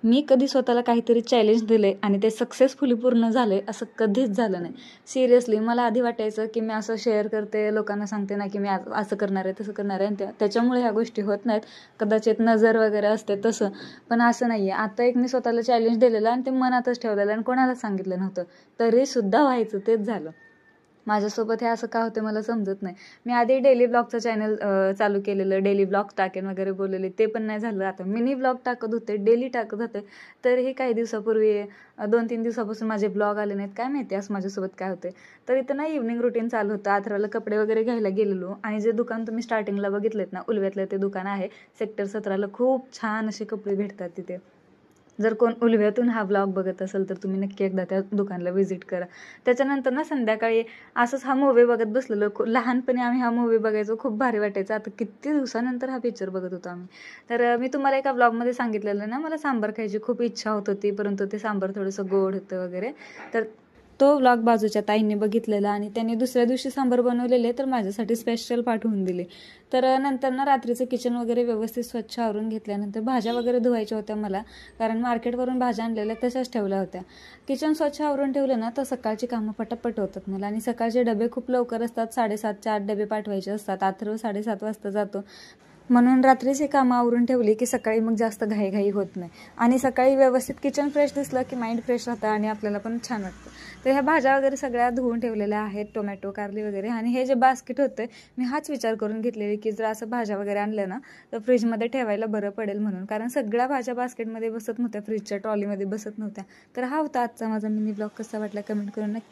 मी कधी स्वतःला काहीतरी चॅलेंज दिले आणि ते सक्सेसफुली पूर्ण झाले असं कधीच झालं नाही. सिरियसली मला आधी वाटायचं की मी असं शेअर करते, लोकांना सांगते ना की मी असं करणार आहे, तसं करणार आहे, आणि त्याच्यामुळे ह्या गोष्टी होत नाहीत. कदाचित नजर वगैरे असते तसं, पण असं नाही आहे. आता एक मी स्वतःला चॅलेंज दिलेलं आणि ते मनातच ठेवलेलं आणि कोणाला सांगितलं नव्हतं, तरीसुद्धा व्हायचं, तेच झालं. माझ्यासोबत हे असं का होते मला समजत नाही. मी आधी डेली ब्लॉगचं चॅनल चालू केलेलं, डेली ब्लॉग टाकेन वगैरे बोललेले, ते पण नाही झालं. आता मिनी ब्लॉग टाकत होते, डेली टाकत होते. तर हे काही दिवसापूर्वी 2-3 दिवसापासून माझे ब्लॉग आले नाहीत. काय माहिती असं माझ्यासोबत काय होते. तर इथं ना इव्हनिंग रुटीन चालू होतं. अथराला कपडे वगैरे घ्यायला गेलेलो आणि जे दुकान तुम्ही स्टार्टिंगला बघितलेत ना, उलव्यातलं ते दुकान आहे. सेक्टर 17ला खूप छान असे कपडे भेटतात तिथे. जर कोण उलव्यातून हा ब्लॉग बघत असेल तर तुम्ही नक्की एकदा त्या दुकानला व्हिजिट करा. त्याच्यानंतर ना संध्याकाळी असंच हा मूवी बघत बसलेलो. लहानपणी आम्ही हा मूवी बघायचो, खूप भारी वाटायचं. आता किती दिवसानंतर हा पिक्चर बघत होतो आम्ही. तर मी तुम्हाला एका ब्लॉगमध्ये सांगितलेलं ना, मला सांबार खायची खूप इच्छा होत होती, परंतु ते सांबार थोडंसं गोड होतं वगैरे. तर तो व्लॉग बाजूच्या ताईंनी बघितलेला आणि त्यांनी दुसऱ्या दिवशी सांबार बनवलेले, तर माझ्यासाठी स्पेशल पाठवून दिले. तर नंतर ना रात्रीचं किचन वगैरे व्यवस्थित स्वच्छ आवरून घेतल्यानंतर भाज्या वगैरे धुवायच्या होत्या मला, कारण मार्केटवरून भाज्या आणलेल्या तशाच ठेवल्या होत्या. किचन स्वच्छ आवरून ठेवलं ना तर सकाळची कामं पटापट होतात मला. आणि सकाळचे डबे खूप लवकर असतात, 7:30चे 8 डबे पाठवायचे असतात. अथर्व 7:30 वाजता जातो, म्हणून रात्रीची कामं आवरून ठेवली की सकाळी मग जास्त घाईघाई होत नाही. आणि सकाळी व्यवस्थित किचन फ्रेश दिसलं की माइंड फ्रेश राहतं आणि आपल्याला पण छान वाटतं. तर ह्या भाज्या वगैरे सगळ्या धुवून ठेवलेल्या आहेत, टोमॅटो, कारली वगैरे. आणि हे जे बास्केट होतं, मी हाच विचार करून घेतलेली की जर असं भाज्या वगैरे आणल्या ना तर फ्रीजमध्ये ठेवायला बरं पडेल म्हणून, कारण सगळ्या भाज्या बास्केटमध्ये बसत नव्हत्या, फ्रीजच्या ट्रॉलीमध्ये बसत नव्हत्या. तर हा होता आजचा माझा मिनी ब्लॉग. कसा वाटला कमेंट करून नक्की